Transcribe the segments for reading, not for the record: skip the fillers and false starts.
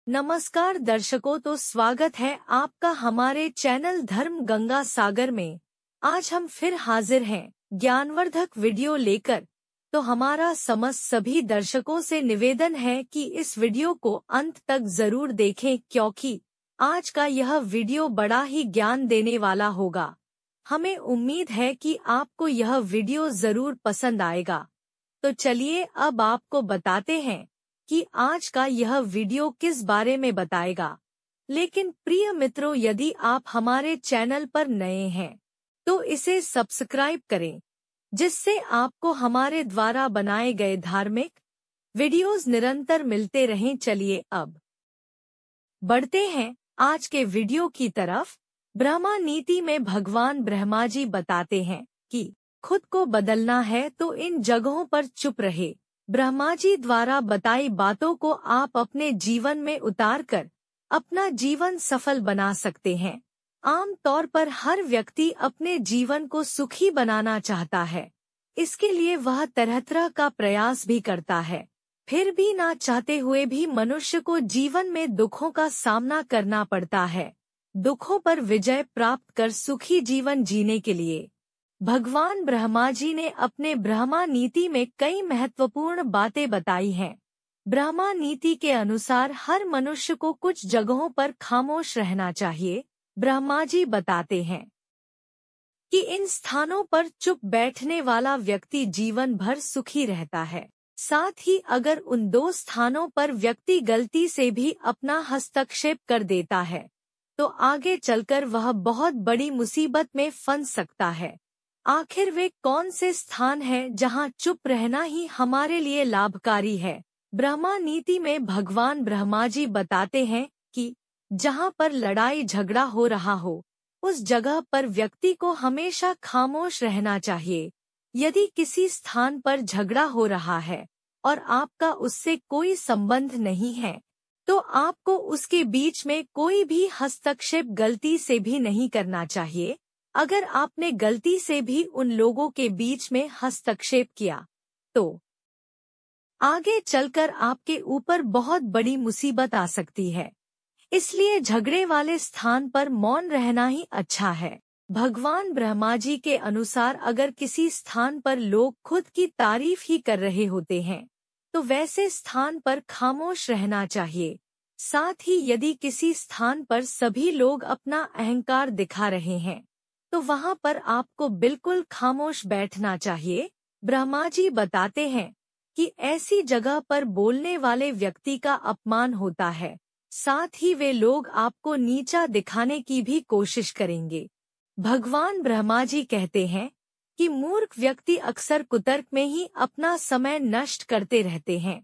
नमस्कार दर्शकों, तो स्वागत है आपका हमारे चैनल धर्म गंगा सागर में। आज हम फिर हाजिर हैं ज्ञानवर्धक वीडियो लेकर। तो हमारा समस्त सभी दर्शकों से निवेदन है कि इस वीडियो को अंत तक जरूर देखें, क्योंकि आज का यह वीडियो बड़ा ही ज्ञान देने वाला होगा। हमें उम्मीद है कि आपको यह वीडियो जरूर पसंद आएगा। तो चलिए अब आपको बताते हैं कि आज का यह वीडियो किस बारे में बताएगा। लेकिन प्रिय मित्रों, यदि आप हमारे चैनल पर नए हैं तो इसे सब्सक्राइब करें, जिससे आपको हमारे द्वारा बनाए गए धार्मिक वीडियोस निरंतर मिलते रहें। चलिए अब बढ़ते हैं आज के वीडियो की तरफ। ब्रह्मा नीति में भगवान ब्रह्मा जी बताते हैं कि खुद को बदलना है तो इन जगहों पर चुप रहे। ब्रह्मा जी द्वारा बताई बातों को आप अपने जीवन में उतारकर अपना जीवन सफल बना सकते हैं। आम तौर पर हर व्यक्ति अपने जीवन को सुखी बनाना चाहता है, इसके लिए वह तरह तरह का प्रयास भी करता है। फिर भी ना चाहते हुए भी मनुष्य को जीवन में दुखों का सामना करना पड़ता है। दुखों पर विजय प्राप्त कर सुखी जीवन जीने के लिए भगवान ब्रह्मा जी ने अपने ब्रह्मा नीति में कई महत्वपूर्ण बातें बताई हैं। ब्रह्मा नीति के अनुसार हर मनुष्य को कुछ जगहों पर खामोश रहना चाहिए। ब्रह्मा जी बताते हैं कि इन स्थानों पर चुप बैठने वाला व्यक्ति जीवन भर सुखी रहता है। साथ ही अगर उन दो स्थानों पर व्यक्ति गलती से भी अपना हस्तक्षेप कर देता है तो आगे चलकर वह बहुत बड़ी मुसीबत में फंस सकता है। आखिर वे कौन से स्थान हैं जहां चुप रहना ही हमारे लिए लाभकारी है? ब्रह्मा नीति में भगवान ब्रह्मा जी बताते हैं कि जहां पर लड़ाई झगड़ा हो रहा हो, उस जगह पर व्यक्ति को हमेशा खामोश रहना चाहिए। यदि किसी स्थान पर झगड़ा हो रहा है और आपका उससे कोई संबंध नहीं है, तो आपको उसके बीच में कोई भी हस्तक्षेप गलती से भी नहीं करना चाहिए। अगर आपने गलती से भी उन लोगों के बीच में हस्तक्षेप किया तो आगे चलकर आपके ऊपर बहुत बड़ी मुसीबत आ सकती है। इसलिए झगड़े वाले स्थान पर मौन रहना ही अच्छा है। भगवान ब्रह्मा जी के अनुसार अगर किसी स्थान पर लोग खुद की तारीफ ही कर रहे होते हैं तो वैसे स्थान पर खामोश रहना चाहिए। साथ ही यदि किसी स्थान पर सभी लोग अपना अहंकार दिखा रहे हैं तो वहां पर आपको बिल्कुल खामोश बैठना चाहिए। ब्रह्मा जी बताते हैं कि ऐसी जगह पर बोलने वाले व्यक्ति का अपमान होता है। साथ ही वे लोग आपको नीचा दिखाने की भी कोशिश करेंगे। भगवान ब्रह्मा जी कहते हैं कि मूर्ख व्यक्ति अक्सर कुतर्क में ही अपना समय नष्ट करते रहते हैं,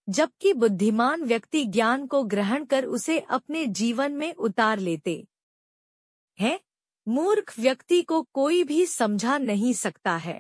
जबकि बुद्धिमान व्यक्ति ज्ञान को ग्रहण कर उसे अपने जीवन में उतार लेते हैं। मूर्ख व्यक्ति को कोई भी समझा नहीं सकता है,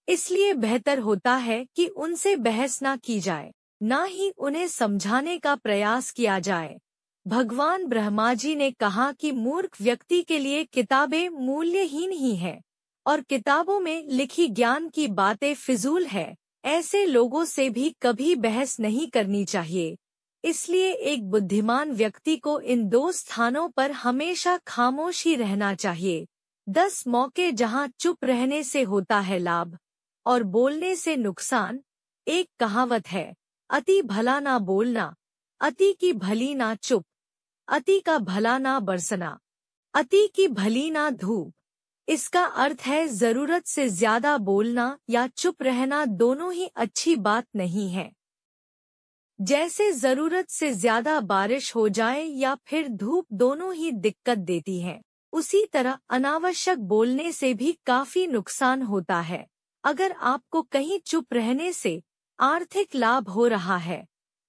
इसलिए बेहतर होता है कि उनसे बहस ना की जाए, ना ही उन्हें समझाने का प्रयास किया जाए। भगवान ब्रह्मा जी ने कहा कि मूर्ख व्यक्ति के लिए किताबें मूल्यहीन ही है और किताबों में लिखी ज्ञान की बातें फिजूल है। ऐसे लोगों से भी कभी बहस नहीं करनी चाहिए। इसलिए एक बुद्धिमान व्यक्ति को इन दो स्थानों पर हमेशा खामोश ही रहना चाहिए। 10 मौके जहां चुप रहने से होता है लाभ और बोलने से नुकसान। एक कहावत है, अति भला ना बोलना, अति की भली ना चुप, अति का भला ना बरसना, अति की भली ना धूप। इसका अर्थ है जरूरत से ज्यादा बोलना या चुप रहना दोनों ही अच्छी बात नहीं है। जैसे जरूरत से ज्यादा बारिश हो जाए या फिर धूप दोनों ही दिक्कत देती है, उसी तरह अनावश्यक बोलने से भी काफी नुकसान होता है। अगर आपको कहीं चुप रहने से आर्थिक लाभ हो रहा है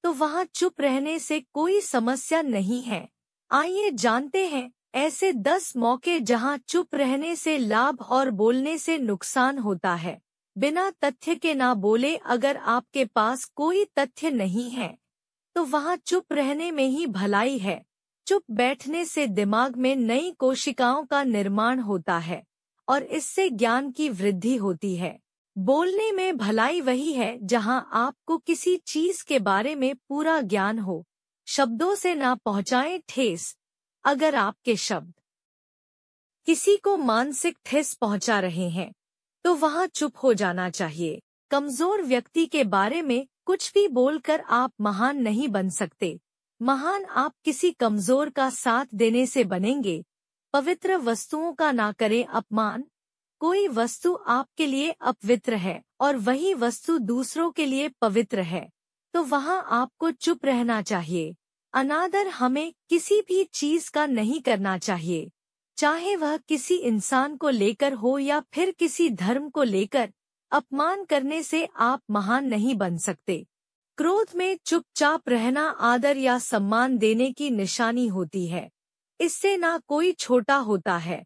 तो वहां चुप रहने से कोई समस्या नहीं है। आइए जानते हैं ऐसे 10 मौके जहां चुप रहने से लाभ और बोलने से नुकसान होता है। बिना तथ्य के ना बोले। अगर आपके पास कोई तथ्य नहीं है तो वहां चुप रहने में ही भलाई है। चुप बैठने से दिमाग में नई कोशिकाओं का निर्माण होता है और इससे ज्ञान की वृद्धि होती है। बोलने में भलाई वही है जहां आपको किसी चीज के बारे में पूरा ज्ञान हो। शब्दों से ना पहुंचाएं ठेस। अगर आपके शब्द किसी को मानसिक ठेस पहुंचा रहे हैं तो वहां चुप हो जाना चाहिए। कमजोर व्यक्ति के बारे में कुछ भी बोलकर आप महान नहीं बन सकते। महान आप किसी कमजोर का साथ देने से बनेंगे। पवित्र वस्तुओं का ना करें अपमान। कोई वस्तु आपके लिए अपवित्र है और वही वस्तु दूसरों के लिए पवित्र है, तो वहां आपको चुप रहना चाहिए। अनादर हमें किसी भी चीज का नहीं करना चाहिए, चाहे वह किसी इंसान को लेकर हो या फिर किसी धर्म को लेकर। अपमान करने से आप महान नहीं बन सकते। क्रोध में चुपचाप रहना आदर या सम्मान देने की निशानी होती है। इससे ना कोई छोटा होता है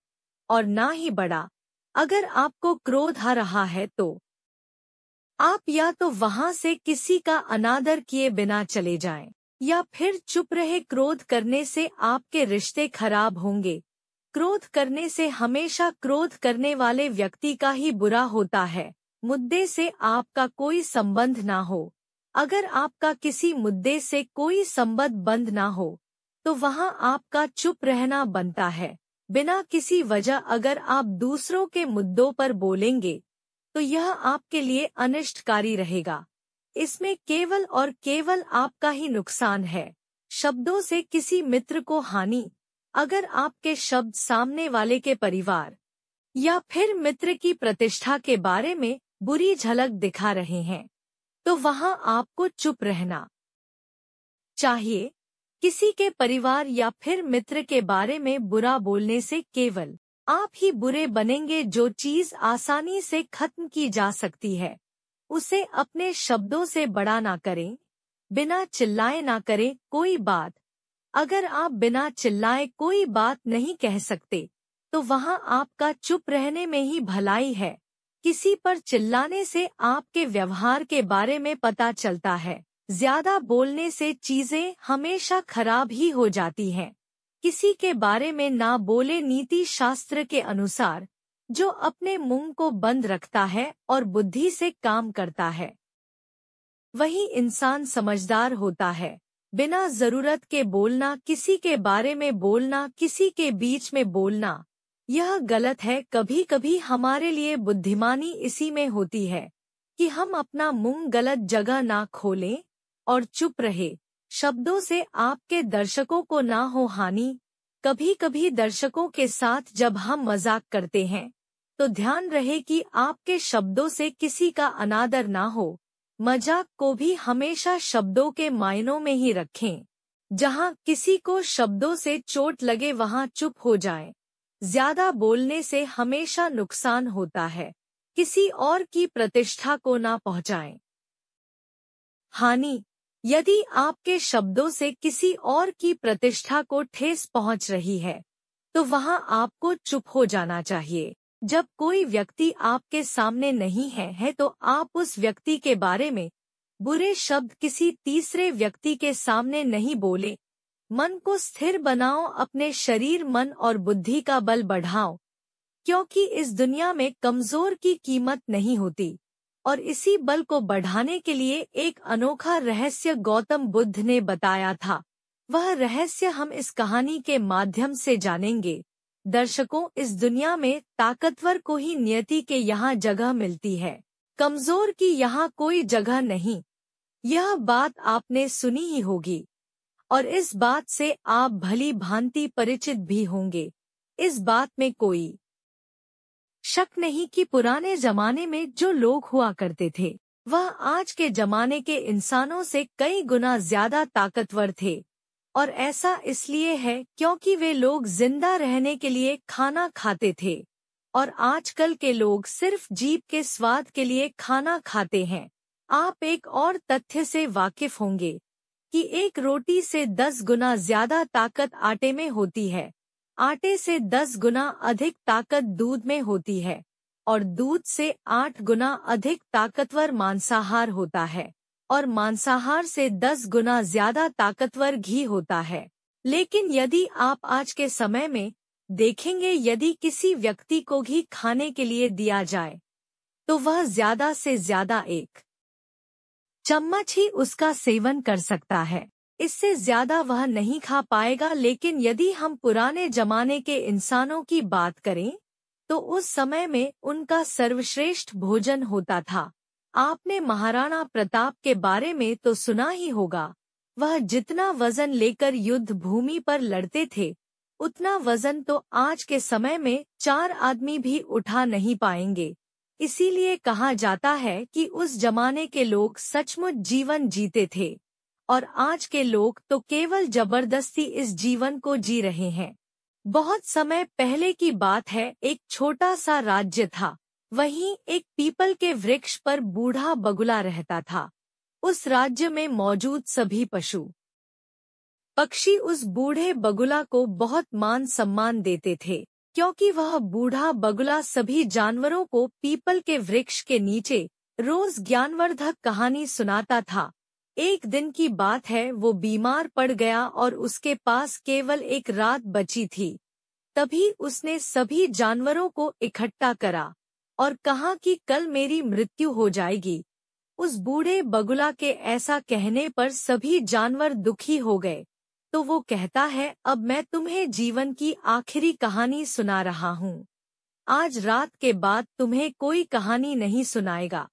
और ना ही बड़ा। अगर आपको क्रोध आ रहा है तो आप या तो वहां से किसी का अनादर किए बिना चले जाएं, या फिर चुप रहे। क्रोध करने से आपके रिश्ते खराब होंगे। क्रोध करने से हमेशा क्रोध करने वाले व्यक्ति का ही बुरा होता है। मुद्दे से आपका कोई संबंध ना हो। अगर आपका किसी मुद्दे से कोई संबंध बंद ना हो तो वहां आपका चुप रहना बनता है। बिना किसी वजह अगर आप दूसरों के मुद्दों पर बोलेंगे तो यह आपके लिए अनिष्टकारी रहेगा। इसमें केवल और केवल आपका ही नुकसान है। शब्दों से किसी मित्र को हानि। अगर आपके शब्द सामने वाले के परिवार या फिर मित्र की प्रतिष्ठा के बारे में बुरी झलक दिखा रहे हैं तो वहां आपको चुप रहना चाहिए। किसी के परिवार या फिर मित्र के बारे में बुरा बोलने से केवल आप ही बुरे बनेंगे। जो चीज आसानी से खत्म की जा सकती है उसे अपने शब्दों से बड़ा ना करें। बिना चिल्लाए ना करें कोई बात। अगर आप बिना चिल्लाए कोई बात नहीं कह सकते तो वहां आपका चुप रहने में ही भलाई है। किसी पर चिल्लाने से आपके व्यवहार के बारे में पता चलता है। ज्यादा बोलने से चीजें हमेशा खराब ही हो जाती हैं। किसी के बारे में ना बोले। नीति शास्त्र के अनुसार जो अपने मुंह को बंद रखता है और बुद्धि से काम करता है वही इंसान समझदार होता है। बिना जरूरत के बोलना, किसी के बारे में बोलना, किसी के बीच में बोलना, यह गलत है। कभी कभी हमारे लिए बुद्धिमानी इसी में होती है कि हम अपना मुंह गलत जगह ना खोलें और चुप रहे। शब्दों से आपके दर्शकों को ना हो हानि। कभी कभी दर्शकों के साथ जब हम मजाक करते हैं तो ध्यान रहे कि आपके शब्दों से किसी का अनादर ना हो। मजाक को भी हमेशा शब्दों के मायनों में ही रखें। जहां किसी को शब्दों से चोट लगे वहां चुप हो जाएं। ज्यादा बोलने से हमेशा नुकसान होता है। किसी और की प्रतिष्ठा को ना पहुंचाएं हानि। यदि आपके शब्दों से किसी और की प्रतिष्ठा को ठेस पहुंच रही है तो वहां आपको चुप हो जाना चाहिए। जब कोई व्यक्ति आपके सामने नहीं है तो आप उस व्यक्ति के बारे में बुरे शब्द किसी तीसरे व्यक्ति के सामने नहीं बोले। मन को स्थिर बनाओ। अपने शरीर, मन और बुद्धि का बल बढ़ाओ, क्योंकि इस दुनिया में कमजोर की कीमत नहीं होती। और इसी बल को बढ़ाने के लिए एक अनोखा रहस्य गौतम बुद्ध ने बताया था। वह रहस्य हम इस कहानी के माध्यम से जानेंगे। दर्शकों, इस दुनिया में ताकतवर को ही नियति के यहाँ जगह मिलती है, कमजोर की यहाँ कोई जगह नहीं। यह बात आपने सुनी ही होगी और इस बात से आप भली भांति परिचित भी होंगे। इस बात में कोई शक नहीं कि पुराने जमाने में जो लोग हुआ करते थे वह आज के जमाने के इंसानों से कई गुना ज्यादा ताकतवर थे। और ऐसा इसलिए है क्योंकि वे लोग जिंदा रहने के लिए खाना खाते थे और आजकल के लोग सिर्फ जीभ के स्वाद के लिए खाना खाते हैं। आप एक और तथ्य से वाकिफ होंगे कि एक रोटी से 10 गुना ज्यादा ताकत आटे में होती है। आटे से 10 गुना अधिक ताकत दूध में होती है और दूध से 8 गुना अधिक ताकतवर मांसाहार होता है और मांसाहार से 10 गुना ज्यादा ताकतवर घी होता है। लेकिन यदि आप आज के समय में देखेंगे, यदि किसी व्यक्ति को घी खाने के लिए दिया जाए तो वह ज्यादा से ज्यादा 1 चम्मच ही उसका सेवन कर सकता है। इससे ज्यादा वह नहीं खा पाएगा। लेकिन यदि हम पुराने जमाने के इंसानों की बात करें तो उस समय में उनका सर्वश्रेष्ठ भोजन होता था। आपने महाराणा प्रताप के बारे में तो सुना ही होगा। वह जितना वजन लेकर युद्ध भूमि पर लड़ते थे, उतना वजन तो आज के समय में 4 आदमी भी उठा नहीं पाएंगे। इसीलिए कहा जाता है कि उस जमाने के लोग सचमुच जीवन जीते थे और आज के लोग तो केवल जबरदस्ती इस जीवन को जी रहे हैं। बहुत समय पहले की बात है, एक छोटा सा राज्य था। वहीं एक पीपल के वृक्ष पर बूढ़ा बगुला रहता था। उस राज्य में मौजूद सभी पशु पक्षी उस बूढ़े बगुला को बहुत मान सम्मान देते थे, क्योंकि वह बूढ़ा बगुला सभी जानवरों को पीपल के वृक्ष के नीचे रोज ज्ञानवर्धक कहानी सुनाता था। एक दिन की बात है, वो बीमार पड़ गया और उसके पास केवल एक रात बची थी। तभी उसने सभी जानवरों को इकट्ठा करा और कहा कि कल मेरी मृत्यु हो जाएगी। उस बूढ़े बगुला के ऐसा कहने पर सभी जानवर दुखी हो गए। तो वो कहता है, अब मैं तुम्हें जीवन की आखिरी कहानी सुना रहा हूँ। आज रात के बाद तुम्हें कोई कहानी नहीं सुनाएगा।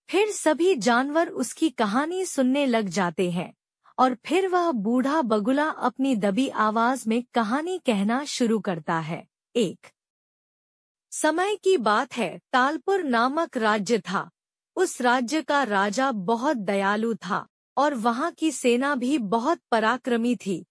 फिर सभी जानवर उसकी कहानी सुनने लग जाते हैं और फिर वह बूढ़ा बगुला अपनी दबी आवाज में कहानी कहना शुरू करता है। एक समय की बात है, तालपुर नामक राज्य था। उस राज्य का राजा बहुत दयालु था और वहाँ की सेना भी बहुत पराक्रमी थी।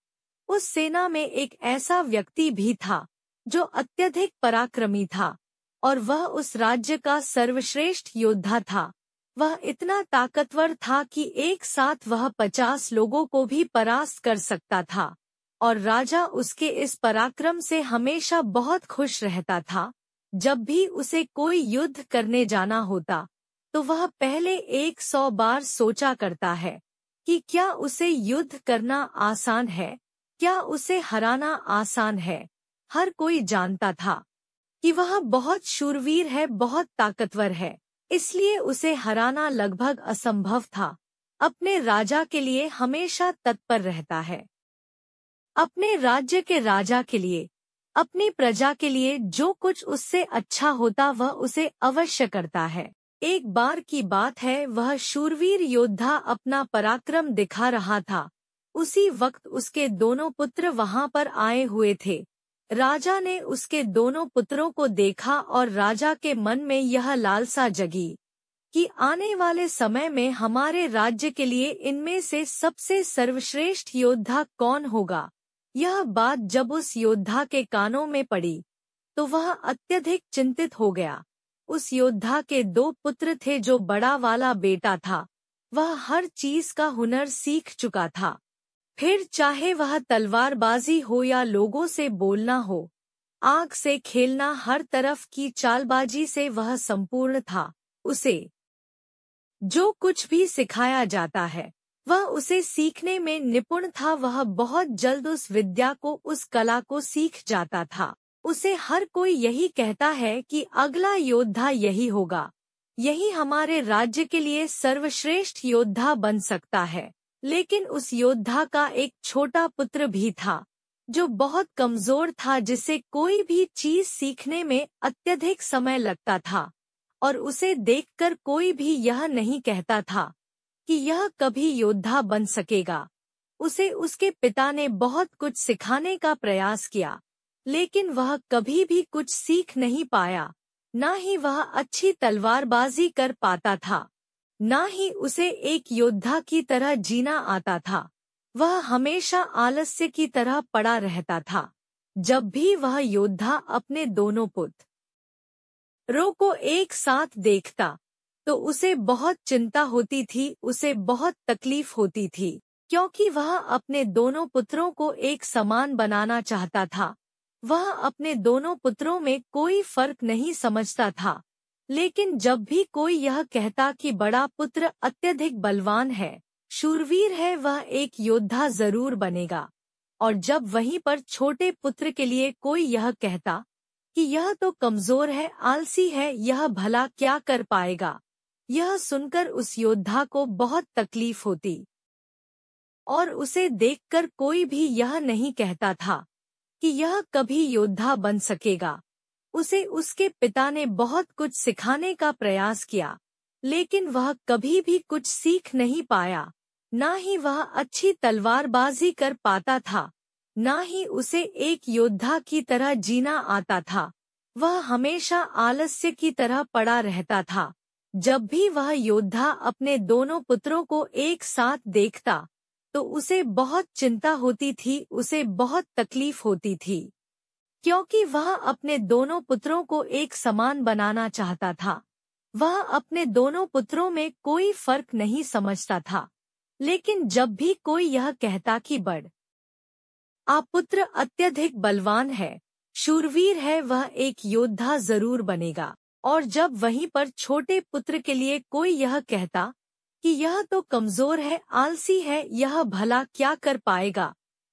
उस सेना में एक ऐसा व्यक्ति भी था जो अत्यधिक पराक्रमी था और वह उस राज्य का सर्वश्रेष्ठ योद्धा था। वह इतना ताकतवर था कि एक साथ वह 50 लोगों को भी परास्त कर सकता था और राजा उसके इस पराक्रम से हमेशा बहुत खुश रहता था। जब भी उसे कोई युद्ध करने जाना होता तो वह पहले 100 बार सोचा करता है कि क्या उसे युद्ध करना आसान है, क्या उसे हराना आसान है। हर कोई जानता था कि वह बहुत शूरवीर है, बहुत ताकतवर है, इसलिए उसे हराना लगभग असंभव था। अपने राजा के लिए हमेशा तत्पर रहता है। अपने राज्य के राजा के लिए, अपनी प्रजा के लिए जो कुछ उससे अच्छा होता वह उसे अवश्य करता है। एक बार की बात है, वह शूरवीर योद्धा अपना पराक्रम दिखा रहा था। उसी वक्त उसके दोनों पुत्र वहां पर आए हुए थे। राजा ने उसके दोनों पुत्रों को देखा और राजा के मन में यह लालसा जगी कि आने वाले समय में हमारे राज्य के लिए इनमें से सबसे सर्वश्रेष्ठ योद्धा कौन होगा। यह बात जब उस योद्धा के कानों में पड़ी तो वह अत्यधिक चिंतित हो गया। उस योद्धा के 2 पुत्र थे। जो बड़ा वाला बेटा था वह हर चीज का हुनर सीख चुका था। फिर चाहे वह तलवारबाजी हो या लोगों से बोलना हो, आग से खेलना, हर तरफ की चालबाजी से वह संपूर्ण था। उसे जो कुछ भी सिखाया जाता है वह उसे सीखने में निपुण था। वह बहुत जल्द उस विद्या को, उस कला को सीख जाता था। उसे हर कोई यही कहता है कि अगला योद्धा यही होगा, यही हमारे राज्य के लिए सर्वश्रेष्ठ योद्धा बन सकता है। लेकिन उस योद्धा का एक छोटा पुत्र भी था जो बहुत कमजोर था, जिसे कोई भी चीज सीखने में अत्यधिक समय लगता था और उसे देखकर कोई भी यह नहीं कहता था कि यह कभी योद्धा बन सकेगा। उसे उसके पिता ने बहुत कुछ सिखाने का प्रयास किया, लेकिन वह कभी भी कुछ सीख नहीं पाया। ना ही वह अच्छी तलवारबाजी कर पाता था, ना ही उसे एक योद्धा की तरह जीना आता था। वह हमेशा आलस्य की तरह पड़ा रहता था। जब भी वह योद्धा अपने दोनों पुत्रों को एक साथ देखता तो उसे बहुत चिंता होती थी, उसे बहुत तकलीफ होती थी, क्योंकि वह अपने दोनों पुत्रों को एक समान बनाना चाहता था। वह अपने दोनों पुत्रों में कोई फर्क नहीं समझता था। लेकिन जब भी कोई यह कहता कि बड़ा पुत्र अत्यधिक बलवान है, शूरवीर है, वह एक योद्धा जरूर बनेगा, और जब वहीं पर छोटे पुत्र के लिए कोई यह कहता कि यह तो कमजोर है, आलसी है, यह भला क्या कर पाएगा, यह सुनकर उस योद्धा को बहुत तकलीफ होती और उसे देखकर कोई भी यह नहीं कहता था कि यह कभी योद्धा बन सकेगा। उसे उसके पिता ने बहुत कुछ सिखाने का प्रयास किया, लेकिन वह कभी भी कुछ सीख नहीं पाया। ना ही वह अच्छी तलवारबाजी कर पाता था, ना ही उसे एक योद्धा की तरह जीना आता था। वह हमेशा आलस्य की तरह पड़ा रहता था। जब भी वह योद्धा अपने दोनों पुत्रों को एक साथ देखता तो उसे बहुत चिंता होती थी, उसे बहुत तकलीफ होती थी, क्योंकि वह अपने दोनों पुत्रों को एक समान बनाना चाहता था। वह अपने दोनों पुत्रों में कोई फर्क नहीं समझता था। लेकिन जब भी कोई यह कहता कि बड़ आप पुत्र अत्यधिक बलवान है, शूरवीर है, वह एक योद्धा जरूर बनेगा, और जब वहीं पर छोटे पुत्र के लिए कोई यह कहता कि यह तो कमजोर है, आलसी है, यह भला क्या कर पाएगा,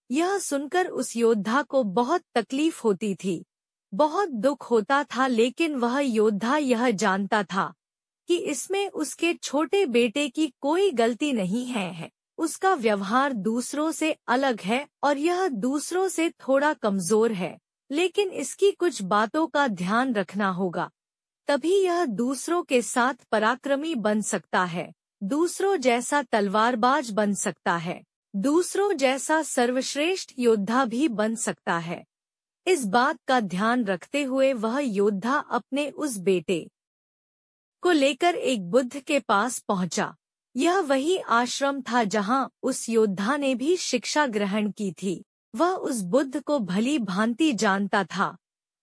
यह सुनकर उस योद्धा को बहुत तकलीफ होती थी, बहुत दुख होता था। लेकिन वह योद्धा यह जानता था कि इसमें उसके छोटे बेटे की कोई गलती नहीं है। उसका व्यवहार दूसरों से अलग है और यह दूसरों से थोड़ा कमजोर है, लेकिन इसकी कुछ बातों का ध्यान रखना होगा, तभी यह दूसरों के साथ पराक्रमी बन सकता है, दूसरों जैसा तलवारबाज बन सकता है, दूसरों जैसा सर्वश्रेष्ठ योद्धा भी बन सकता है। इस बात का ध्यान रखते हुए वह योद्धा अपने उस बेटे को लेकर एक बुद्ध के पास पहुंचा। यह वही आश्रम था जहां उस योद्धा ने भी शिक्षा ग्रहण की थी। वह उस बुद्ध को भली भांति जानता था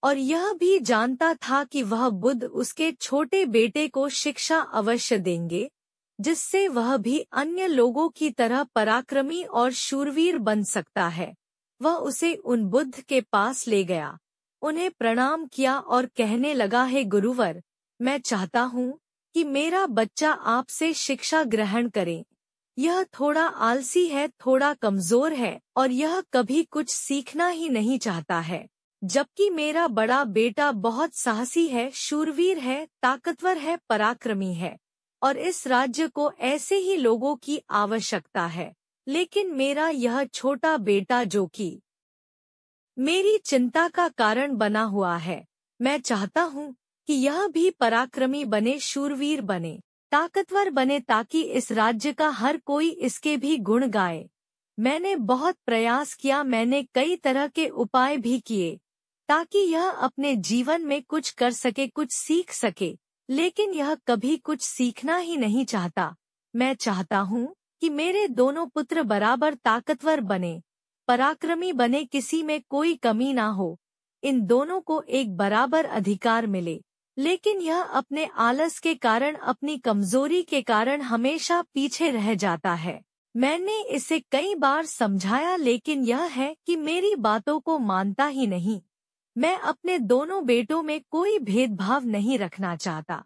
और यह भी जानता था कि वह बुद्ध उसके छोटे बेटे को शिक्षा अवश्य देंगे, जिससे वह भी अन्य लोगों की तरह पराक्रमी और शूरवीर बन सकता है। वह उसे उन बुद्ध के पास ले गया, उन्हें प्रणाम किया और कहने लगा, हे गुरुवर, मैं चाहता हूँ कि मेरा बच्चा आपसे शिक्षा ग्रहण करे। यह थोड़ा आलसी है, थोड़ा कमजोर है और यह कभी कुछ सीखना ही नहीं चाहता है, जबकि मेरा बड़ा बेटा बहुत साहसी है, शूरवीर है, ताकतवर है, पराक्रमी है और इस राज्य को ऐसे ही लोगों की आवश्यकता है। लेकिन मेरा यह छोटा बेटा जो कि मेरी चिंता का कारण बना हुआ है, मैं चाहता हूँ कि यह भी पराक्रमी बने, शूरवीर बने, ताकतवर बने, ताकि इस राज्य का हर कोई इसके भी गुण गाए। मैंने बहुत प्रयास किया, मैंने कई तरह के उपाय भी किए ताकि यह अपने जीवन में कुछ कर सके, कुछ सीख सके, लेकिन यह कभी कुछ सीखना ही नहीं चाहता। मैं चाहता हूँ कि मेरे दोनों पुत्र बराबर ताकतवर बने, पराक्रमी बने, किसी में कोई कमी ना हो, इन दोनों को एक बराबर अधिकार मिले। लेकिन यह अपने आलस के कारण, अपनी कमजोरी के कारण हमेशा पीछे रह जाता है। मैंने इसे कई बार समझाया, लेकिन यह है कि मेरी बातों को मानता ही नहीं। मैं अपने दोनों बेटों में कोई भेदभाव नहीं रखना चाहता।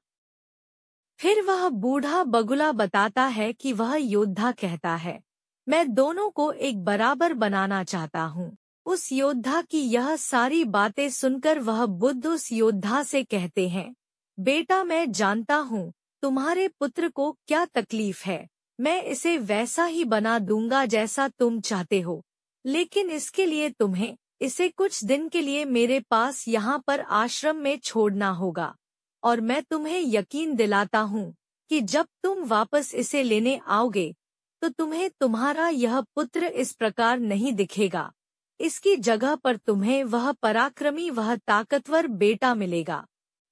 फिर वह बूढ़ा बगुला बताता है कि वह योद्धा कहता है, मैं दोनों को एक बराबर बनाना चाहता हूँ। उस योद्धा की यह सारी बातें सुनकर वह बुद्ध उस योद्धा से कहते हैं, बेटा, मैं जानता हूँ तुम्हारे पुत्र को क्या तकलीफ है, मैं इसे वैसा ही बना दूंगा जैसा तुम चाहते हो, लेकिन इसके लिए तुम्हें इसे कुछ दिन के लिए मेरे पास यहाँ पर आश्रम में छोड़ना होगा, और मैं तुम्हें यकीन दिलाता हूँ कि जब तुम वापस इसे लेने आओगे तो तुम्हें तुम्हारा यह पुत्र इस प्रकार नहीं दिखेगा। इसकी जगह पर तुम्हें वह पराक्रमी, वह ताकतवर बेटा मिलेगा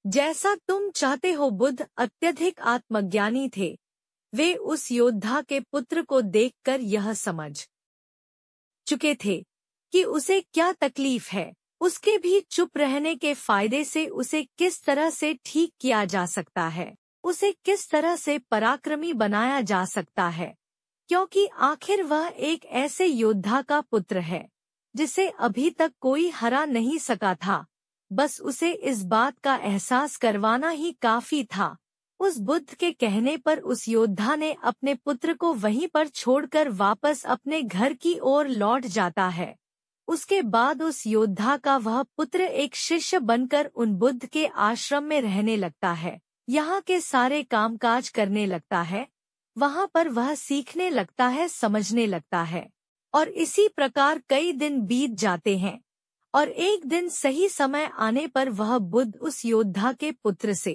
जैसा तुम चाहते हो। बुद्ध अत्यधिक आत्मज्ञानी थे। वे उस योद्धा के पुत्र को देखकर यह समझ चुके थे कि उसे क्या तकलीफ है, उसके भी चुप रहने के फायदे से उसे किस तरह से ठीक किया जा सकता है, उसे किस तरह से पराक्रमी बनाया जा सकता है, क्योंकि आखिर वह एक ऐसे योद्धा का पुत्र है जिसे अभी तक कोई हरा नहीं सका था। बस उसे इस बात का एहसास करवाना ही काफी था। उस बुद्ध के कहने पर उस योद्धा ने अपने पुत्र को वहीं पर छोड़कर वापस अपने घर की ओर लौट जाता है। उसके बाद उस योद्धा का वह पुत्र एक शिष्य बनकर उन बुद्ध के आश्रम में रहने लगता है, यहाँ के सारे कामकाज करने लगता है। वहाँ पर वह सीखने लगता है, समझने लगता है। और इसी प्रकार कई दिन बीत जाते हैं और एक दिन सही समय आने पर वह बुद्ध उस योद्धा के पुत्र से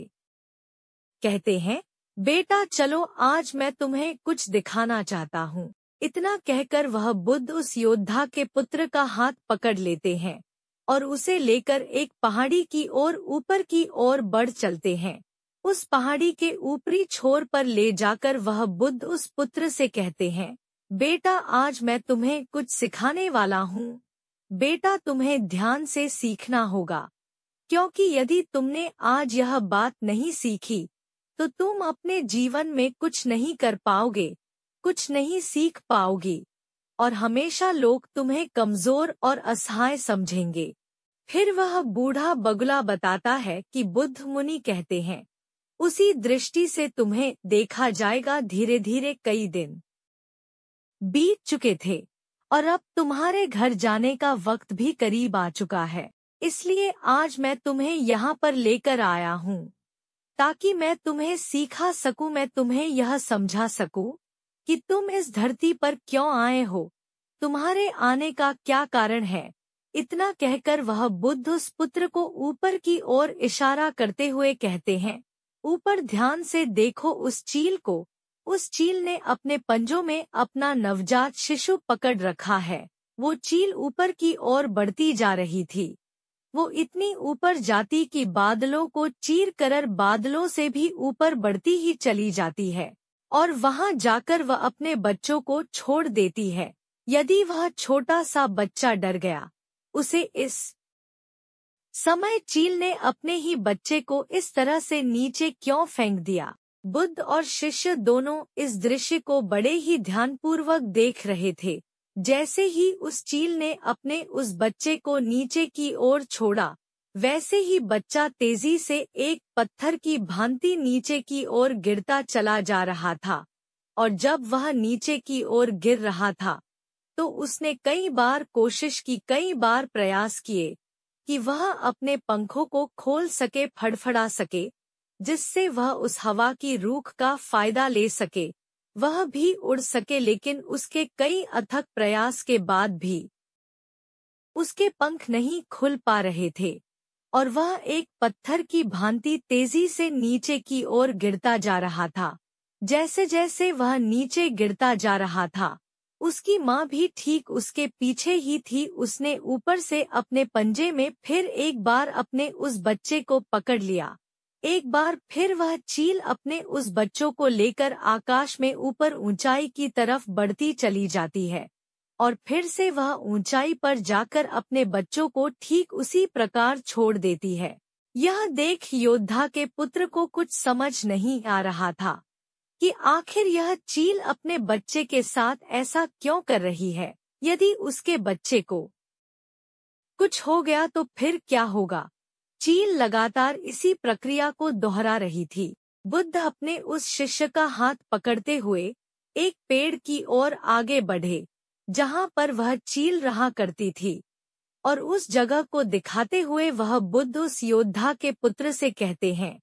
कहते हैं, बेटा चलो आज मैं तुम्हें कुछ दिखाना चाहता हूँ। इतना कहकर वह बुद्ध उस योद्धा के पुत्र का हाथ पकड़ लेते हैं और उसे लेकर एक पहाड़ी की ओर ऊपर की ओर बढ़ चलते हैं। उस पहाड़ी के ऊपरी छोर पर ले जाकर वह बुद्ध उस पुत्र से कहते हैं, बेटा आज मैं तुम्हें कुछ सिखाने वाला हूँ। बेटा तुम्हें ध्यान से सीखना होगा, क्योंकि यदि तुमने आज यह बात नहीं सीखी तो तुम अपने जीवन में कुछ नहीं कर पाओगे, कुछ नहीं सीख पाओगी और हमेशा लोग तुम्हें कमजोर और असहाय समझेंगे। फिर वह बूढ़ा बगुला बताता है कि बुद्ध मुनि कहते हैं, उसी दृष्टि से तुम्हें देखा जाएगा। धीरे धीरे कई दिन बीत चुके थे और अब तुम्हारे घर जाने का वक्त भी करीब आ चुका है। इसलिए आज मैं तुम्हें यहाँ पर लेकर आया हूँ ताकि मैं तुम्हें सिखा सकूं, मैं तुम्हें यह समझा सकूं कि तुम इस धरती पर क्यों आए हो, तुम्हारे आने का क्या कारण है। इतना कहकर वह बुद्ध उस पुत्र को ऊपर की ओर इशारा करते हुए कहते हैं, ऊपर ध्यान से देखो उस चील को। उस चील ने अपने पंजों में अपना नवजात शिशु पकड़ रखा है। वो चील ऊपर की ओर बढ़ती जा रही थी। वो इतनी ऊपर जाती कि बादलों को चीर कर बादलों से भी ऊपर बढ़ती ही चली जाती है और वहां जाकर वह अपने बच्चों को छोड़ देती है। यदि वह छोटा सा बच्चा डर गया, उसे इस समय चील ने अपने ही बच्चे को इस तरह से नीचे क्यों फेंक दिया। बुद्ध और शिष्य दोनों इस दृश्य को बड़े ही ध्यानपूर्वक देख रहे थे। जैसे ही उस चील ने अपने उस बच्चे को नीचे की ओर छोड़ा, वैसे ही बच्चा तेजी से एक पत्थर की भांति नीचे की ओर गिरता चला जा रहा था। और जब वह नीचे की ओर गिर रहा था तो उसने कई बार कोशिश की, कई बार प्रयास किए कि वह अपने पंखों को खोल सके, फड़फड़ा सके, जिससे वह उस हवा की रूख का फायदा ले सके, वह भी उड़ सके। लेकिन उसके कई अथक प्रयास के बाद भी उसके पंख नहीं खुल पा रहे थे और वह एक पत्थर की भांति तेजी से नीचे की ओर गिरता जा रहा था। जैसे जैसे वह नीचे गिरता जा रहा था, उसकी माँ भी ठीक उसके पीछे ही थी। उसने ऊपर से अपने पंजे में फिर एक बार अपने उस बच्चे को पकड़ लिया। एक बार फिर वह चील अपने उस बच्चों को लेकर आकाश में ऊपर ऊंचाई की तरफ बढ़ती चली जाती है और फिर से वह ऊंचाई पर जाकर अपने बच्चों को ठीक उसी प्रकार छोड़ देती है। यह देख योद्धा के पुत्र को कुछ समझ नहीं आ रहा था कि आखिर यह चील अपने बच्चे के साथ ऐसा क्यों कर रही है। यदि उसके बच्चे को कुछ हो गया तो फिर क्या होगा। चील लगातार इसी प्रक्रिया को दोहरा रही थी। बुद्ध अपने उस शिष्य का हाथ पकड़ते हुए एक पेड़ की ओर आगे बढ़े जहां पर वह चील रहा करती थी और उस जगह को दिखाते हुए वह बुद्ध उस योद्धा के पुत्र से कहते हैं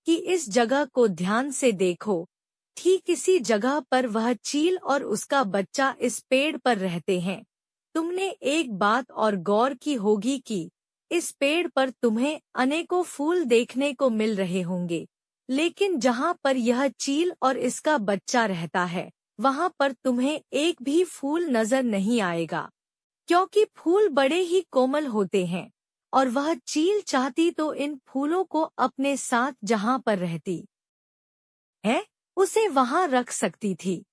कि इस जगह को ध्यान से देखो। ठीक इसी जगह पर वह चील और उसका बच्चा इस पेड़ पर रहते हैं। तुमने एक बात और गौर की होगी कि इस पेड़ पर तुम्हें अनेकों फूल देखने को मिल रहे होंगे, लेकिन जहाँ पर यह चील और इसका बच्चा रहता है वहाँ पर तुम्हें एक भी फूल नजर नहीं आएगा, क्योंकि फूल बड़े ही कोमल होते हैं और वह चील चाहती तो इन फूलों को अपने साथ जहाँ पर रहती है उसे वहाँ रख सकती थी,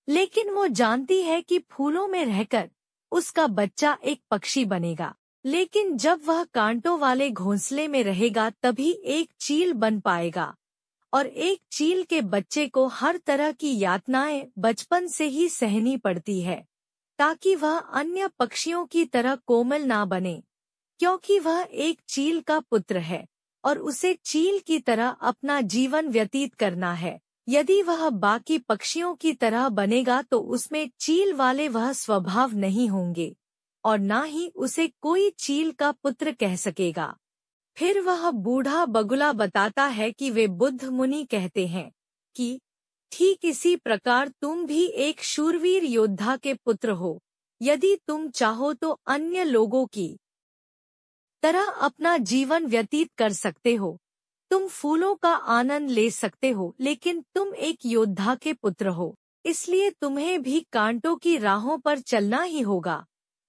लेकिन वो जानती है कि फूलों में रहकर उसका बच्चा एक पक्षी बनेगा। लेकिन जब वह कांटों वाले घोंसले में रहेगा तभी एक चील बन पाएगा और एक चील के बच्चे को हर तरह की यातनाएं बचपन से ही सहनी पड़ती है ताकि वह अन्य पक्षियों की तरह कोमल ना बने, क्योंकि वह एक चील का पुत्र है और उसे चील की तरह अपना जीवन व्यतीत करना है। यदि वह बाकी पक्षियों की तरह बनेगा तो उसमें चील वाले वह स्वभाव नहीं होंगे और ना ही उसे कोई चील का पुत्र कह सकेगा। फिर वह बूढ़ा बगुला बताता है कि वे बुद्ध मुनि कहते हैं कि ठीक इसी प्रकार तुम भी एक शूरवीर योद्धा के पुत्र हो। यदि तुम चाहो तो अन्य लोगों की तरह अपना जीवन व्यतीत कर सकते हो। तुम फूलों का आनंद ले सकते हो, लेकिन तुम एक योद्धा के पुत्र हो, इसलिए तुम्हें भी कांटों की राहों पर चलना ही होगा।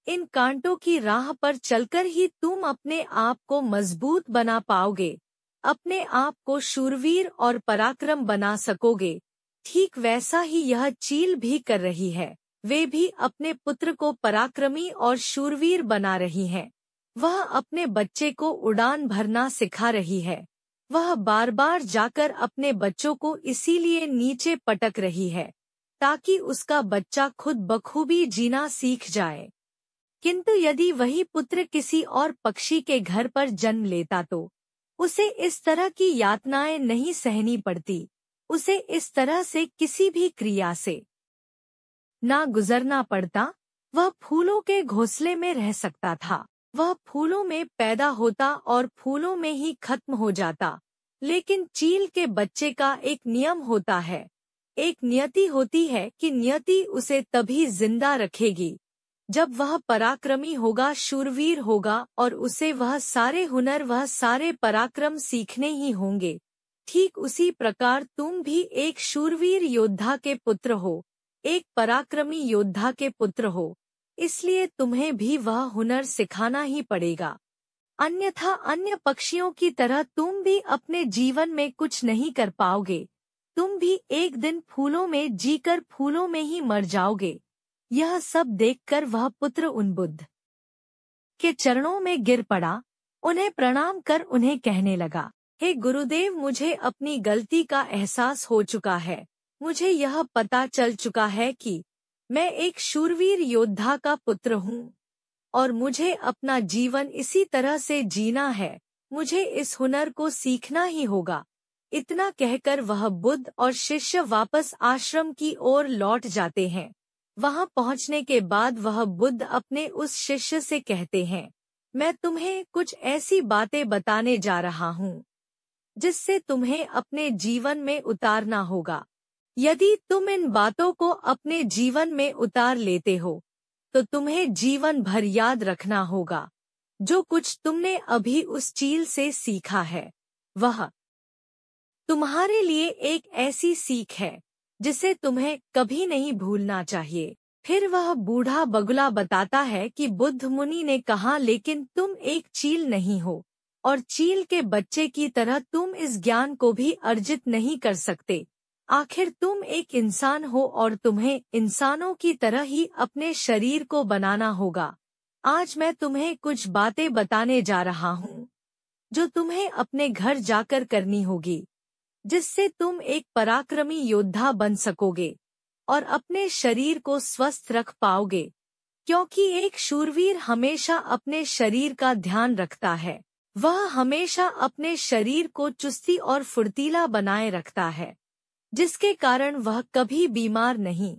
इन कांटों की राह पर चलकर ही तुम अपने आप को मजबूत बना पाओगे, अपने आप को शूरवीर और पराक्रम बना सकोगे। ठीक वैसा ही यह चील भी कर रही है। वे भी अपने पुत्र को पराक्रमी और शूरवीर बना रही हैं। वह अपने बच्चे को उड़ान भरना सिखा रही है। वह बार बार जाकर अपने बच्चों को इसीलिए नीचे पटक रही है, ताकि उसका बच्चा खुद बखूबी जीना सीख जाए। किंतु यदि वही पुत्र किसी और पक्षी के घर पर जन्म लेता तो उसे इस तरह की यातनाएं नहीं सहनी पड़ती। उसे इस तरह से किसी भी क्रिया से ना गुजरना पड़ता। वह फूलों के घोंसले में रह सकता था। वह फूलों में पैदा होता और फूलों में ही खत्म हो जाता। लेकिन चील के बच्चे का एक नियम होता है, एक नियति होती है कि नियति उसे तभी जिंदा रखेगी जब वह पराक्रमी होगा, शूरवीर होगा, और उसे वह सारे हुनर, वह सारे पराक्रम सीखने ही होंगे। ठीक उसी प्रकार तुम भी एक शूरवीर योद्धा के पुत्र हो, एक पराक्रमी योद्धा के पुत्र हो, इसलिए तुम्हें भी वह हुनर सिखाना ही पड़ेगा। अन्यथा अन्य पक्षियों की तरह तुम भी अपने जीवन में कुछ नहीं कर पाओगे। तुम भी एक दिन फूलों में जीकर फूलों में ही मर जाओगे। यह सब देखकर वह पुत्र उन बुद्ध के चरणों में गिर पड़ा, उन्हें प्रणाम कर उन्हें कहने लगा, हे गुरुदेव, मुझे अपनी गलती का एहसास हो चुका है। मुझे यह पता चल चुका है कि मैं एक शूरवीर योद्धा का पुत्र हूँ और मुझे अपना जीवन इसी तरह से जीना है। मुझे इस हुनर को सीखना ही होगा। इतना कहकर वह बुद्ध और शिष्य वापस आश्रम की ओर लौट जाते हैं। वहां पहुंचने के बाद वह बुद्ध अपने उस शिष्य से कहते हैं, मैं तुम्हें कुछ ऐसी बातें बताने जा रहा हूँ जिससे तुम्हें अपने जीवन में उतारना होगा। यदि तुम इन बातों को अपने जीवन में उतार लेते हो तो तुम्हें जीवन भर याद रखना होगा। जो कुछ तुमने अभी उस चील से सीखा है वह तुम्हारे लिए एक ऐसी सीख है जिसे तुम्हें कभी नहीं भूलना चाहिए। फिर वह बूढ़ा बगुला बताता है कि बुद्ध मुनि ने कहा, लेकिन तुम एक चील नहीं हो और चील के बच्चे की तरह तुम इस ज्ञान को भी अर्जित नहीं कर सकते। आखिर तुम एक इंसान हो और तुम्हें इंसानों की तरह ही अपने शरीर को बनाना होगा। आज मैं तुम्हें कुछ बातें बताने जा रहा हूँ जो तुम्हें अपने घर जाकर करनी होगी, जिससे तुम एक पराक्रमी योद्धा बन सकोगे और अपने शरीर को स्वस्थ रख पाओगे। क्योंकि एक शूरवीर हमेशा अपने शरीर का ध्यान रखता है। वह हमेशा अपने शरीर को चुस्ती और फुर्तीला बनाए रखता है, जिसके कारण वह कभी बीमार नहीं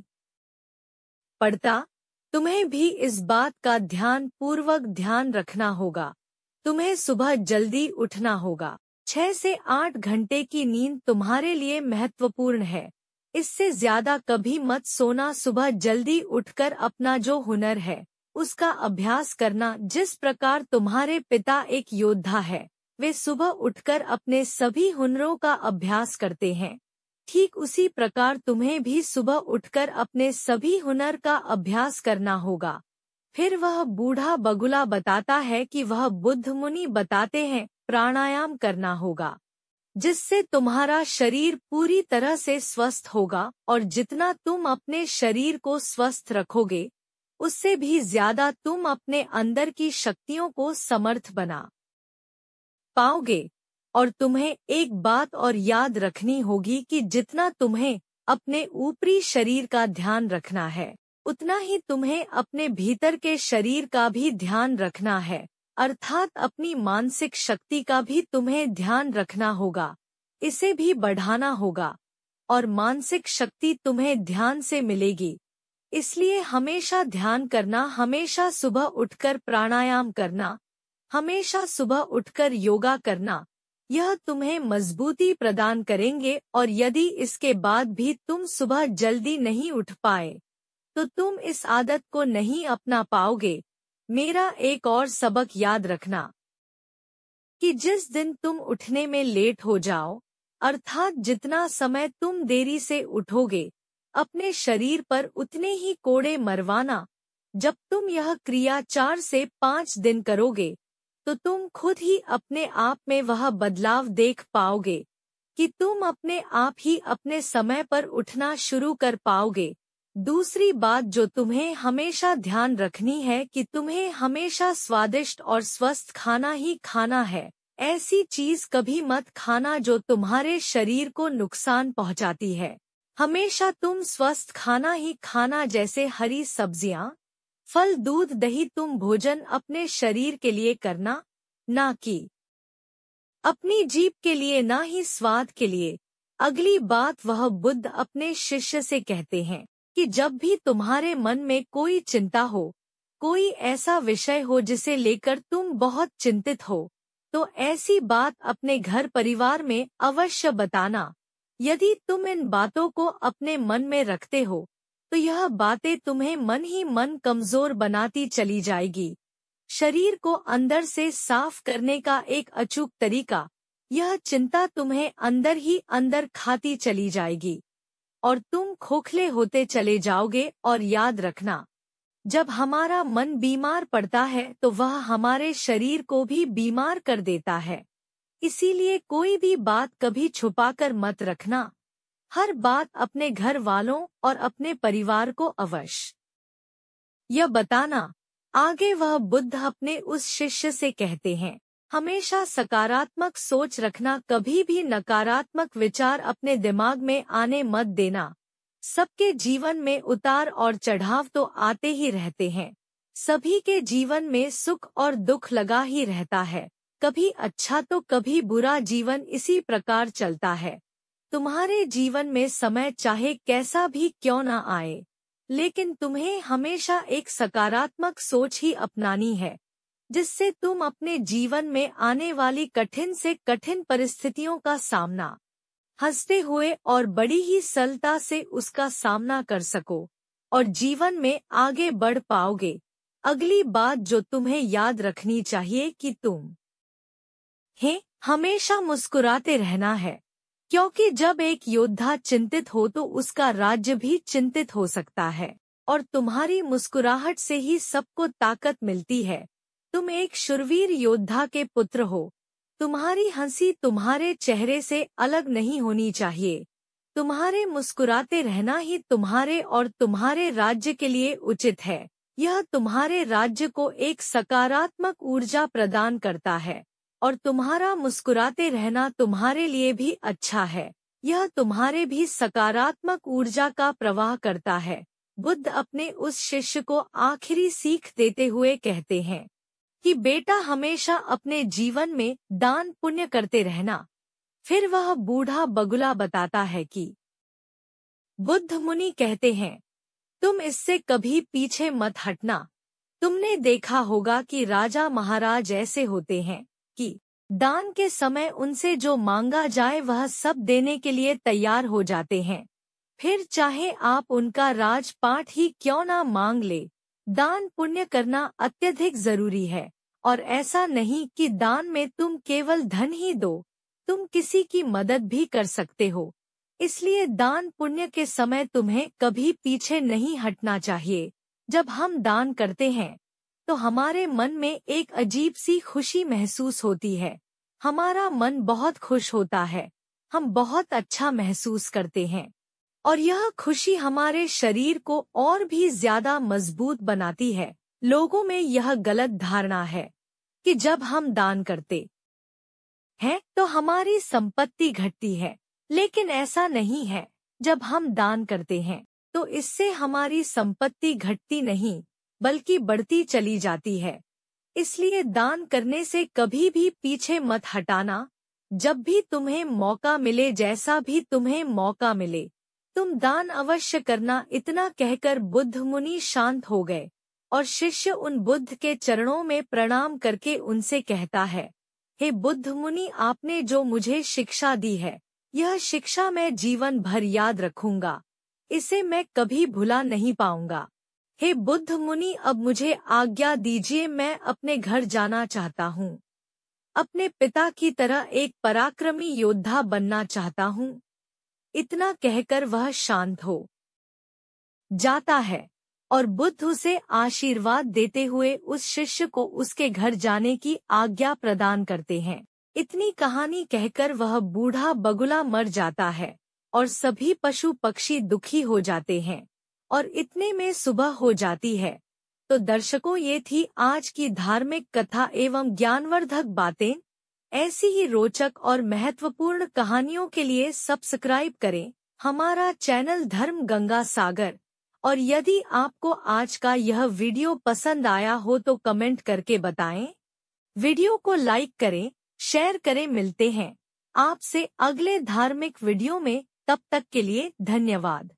पड़ता। तुम्हें भी इस बात का ध्यान रखना होगा। तुम्हें सुबह जल्दी उठना होगा। 6 से 8 घंटे की नींद तुम्हारे लिए महत्वपूर्ण है। इससे ज्यादा कभी मत सोना। सुबह जल्दी उठकर अपना जो हुनर है उसका अभ्यास करना। जिस प्रकार तुम्हारे पिता एक योद्धा है, वे सुबह उठकर अपने सभी हुनरों का अभ्यास करते हैं, ठीक उसी प्रकार तुम्हें भी सुबह उठकर अपने सभी हुनर का अभ्यास करना होगा। फिर वह बूढ़ा बगुला बताता है कि वह बुद्ध मुनि बताते हैं, प्राणायाम करना होगा, जिससे तुम्हारा शरीर पूरी तरह से स्वस्थ होगा और जितना तुम अपने शरीर को स्वस्थ रखोगे उससे भी ज्यादा तुम अपने अंदर की शक्तियों को समर्थ बना पाओगे। और तुम्हें एक बात और याद रखनी होगी कि जितना तुम्हें अपने ऊपरी शरीर का ध्यान रखना है, उतना ही तुम्हें अपने भीतर के शरीर का भी ध्यान रखना है, अर्थात अपनी मानसिक शक्ति का भी तुम्हें ध्यान रखना होगा। इसे भी बढ़ाना होगा और मानसिक शक्ति तुम्हें ध्यान से मिलेगी। इसलिए हमेशा ध्यान करना, हमेशा सुबह उठकर प्राणायाम करना, हमेशा सुबह उठकर योगा करना, यह तुम्हें मजबूती प्रदान करेंगे और यदि इसके बाद भी तुम सुबह जल्दी नहीं उठ पाए तो तुम इस आदत को नहीं अपना पाओगे। मेरा एक और सबक याद रखना कि जिस दिन तुम उठने में लेट हो जाओ, अर्थात जितना समय तुम देरी से उठोगे, अपने शरीर पर उतने ही कोड़े मरवाना। जब तुम यह क्रिया 4 से 5 दिन करोगे तो तुम खुद ही अपने आप में वह बदलाव देख पाओगे कि तुम अपने आप ही अपने समय पर उठना शुरू कर पाओगे। दूसरी बात जो तुम्हें हमेशा ध्यान रखनी है कि तुम्हें हमेशा स्वादिष्ट और स्वस्थ खाना ही खाना है। ऐसी चीज कभी मत खाना जो तुम्हारे शरीर को नुकसान पहुंचाती है। हमेशा तुम स्वस्थ खाना ही खाना, जैसे हरी सब्जियां, फल, दूध, दही। तुम भोजन अपने शरीर के लिए करना, ना कि अपनी जीभ के लिए, ना ही स्वाद के लिए। अगली बात, वह बुद्ध अपने शिष्य से कहते हैं कि जब भी तुम्हारे मन में कोई चिंता हो, कोई ऐसा विषय हो जिसे लेकर तुम बहुत चिंतित हो, तो ऐसी बात अपने घर परिवार में अवश्य बताना। यदि तुम इन बातों को अपने मन में रखते हो तो यह बातें तुम्हें मन ही मन कमजोर बनाती चली जाएगी। शरीर को अंदर से साफ करने का एक अचूक तरीका, यह चिंता तुम्हें अंदर ही अंदर खाती चली जाएगी और तुम खोखले होते चले जाओगे। और याद रखना, जब हमारा मन बीमार पड़ता है तो वह हमारे शरीर को भी बीमार कर देता है। इसीलिए कोई भी बात कभी छुपाकर मत रखना। हर बात अपने घर वालों और अपने परिवार को अवश्य यह बताना। आगे वह बुद्ध अपने उस शिष्य से कहते हैं, हमेशा सकारात्मक सोच रखना, कभी भी नकारात्मक विचार अपने दिमाग में आने मत देना। सबके जीवन में उतार और चढ़ाव तो आते ही रहते हैं। सभी के जीवन में सुख और दुख लगा ही रहता है, कभी अच्छा तो कभी बुरा। जीवन इसी प्रकार चलता है। तुम्हारे जीवन में समय चाहे कैसा भी क्यों न आए, लेकिन तुम्हें हमेशा एक सकारात्मक सोच ही अपनानी है, जिससे तुम अपने जीवन में आने वाली कठिन से कठिन परिस्थितियों का सामना हंसते हुए और बड़ी ही सरलता से उसका सामना कर सको और जीवन में आगे बढ़ पाओगे। अगली बात जो तुम्हें याद रखनी चाहिए कि तुम्हें हमेशा मुस्कुराते रहना है, क्योंकि जब एक योद्धा चिंतित हो तो उसका राज्य भी चिंतित हो सकता है और तुम्हारी मुस्कुराहट से ही सबको ताकत मिलती है। तुम एक शूरवीर योद्धा के पुत्र हो। तुम्हारी हंसी तुम्हारे चेहरे से अलग नहीं होनी चाहिए। तुम्हारे मुस्कुराते रहना ही तुम्हारे और तुम्हारे राज्य के लिए उचित है। यह तुम्हारे राज्य को एक सकारात्मक ऊर्जा प्रदान करता है और तुम्हारा मुस्कुराते रहना तुम्हारे लिए भी अच्छा है। यह तुम्हारे भी सकारात्मक ऊर्जा का प्रवाह करता है। बुद्ध अपने उस शिष्य को आखिरी सीख देते हुए कहते हैं कि बेटा, हमेशा अपने जीवन में दान पुण्य करते रहना। फिर वह बूढ़ा बगुला बताता है कि बुद्ध मुनि कहते हैं, तुम इससे कभी पीछे मत हटना। तुमने देखा होगा कि राजा महाराज ऐसे होते हैं कि दान के समय उनसे जो मांगा जाए वह सब देने के लिए तैयार हो जाते हैं। फिर चाहे आप उनका राजपाट ही क्यों ना मांग ले, दान पुण्य करना अत्यधिक जरूरी है। और ऐसा नहीं कि दान में तुम केवल धन ही दो, तुम किसी की मदद भी कर सकते हो। इसलिए दान पुण्य के समय तुम्हें कभी पीछे नहीं हटना चाहिए। जब हम दान करते हैं तो हमारे मन में एक अजीब सी खुशी महसूस होती है। हमारा मन बहुत खुश होता है, हम बहुत अच्छा महसूस करते हैं और यह खुशी हमारे शरीर को और भी ज्यादा मजबूत बनाती है। लोगों में यह गलत धारणा है कि जब हम दान करते हैं तो हमारी संपत्ति घटती है, लेकिन ऐसा नहीं है। जब हम दान करते हैं तो इससे हमारी संपत्ति घटती नहीं बल्कि बढ़ती चली जाती है। इसलिए दान करने से कभी भी पीछे मत हटाना। जब भी तुम्हें मौका मिले, जैसा भी तुम्हें मौका मिले, तुम दान अवश्य करना। इतना कहकर बुद्ध मुनि शांत हो गए और शिष्य उन बुद्ध के चरणों में प्रणाम करके उनसे कहता है, हे बुद्ध मुनि, आपने जो मुझे शिक्षा दी है, यह शिक्षा मैं जीवन भर याद रखूंगा। इसे मैं कभी भुला नहीं पाऊंगा। हे बुद्ध मुनि, अब मुझे आज्ञा दीजिए, मैं अपने घर जाना चाहता हूँ। अपने पिता की तरह एक पराक्रमी योद्धा बनना चाहता हूँ। इतना कहकर वह शांत हो जाता है और बुद्ध उसे आशीर्वाद देते हुए उस शिष्य को उसके घर जाने की आज्ञा प्रदान करते हैं। इतनी कहानी कहकर वह बूढ़ा बगुला मर जाता है और सभी पशु पक्षी दुखी हो जाते हैं और इतने में सुबह हो जाती है। तो दर्शकों, ये थी आज की धार्मिक कथा एवं ज्ञानवर्धक बातें। ऐसी ही रोचक और महत्वपूर्ण कहानियों के लिए सब्सक्राइब करें हमारा चैनल धर्म गंगा सागर। और यदि आपको आज का यह वीडियो पसंद आया हो तो कमेंट करके बताएं। वीडियो को लाइक करें, शेयर करें। मिलते हैं आपसे अगले धार्मिक वीडियो में, तब तक के लिए धन्यवाद।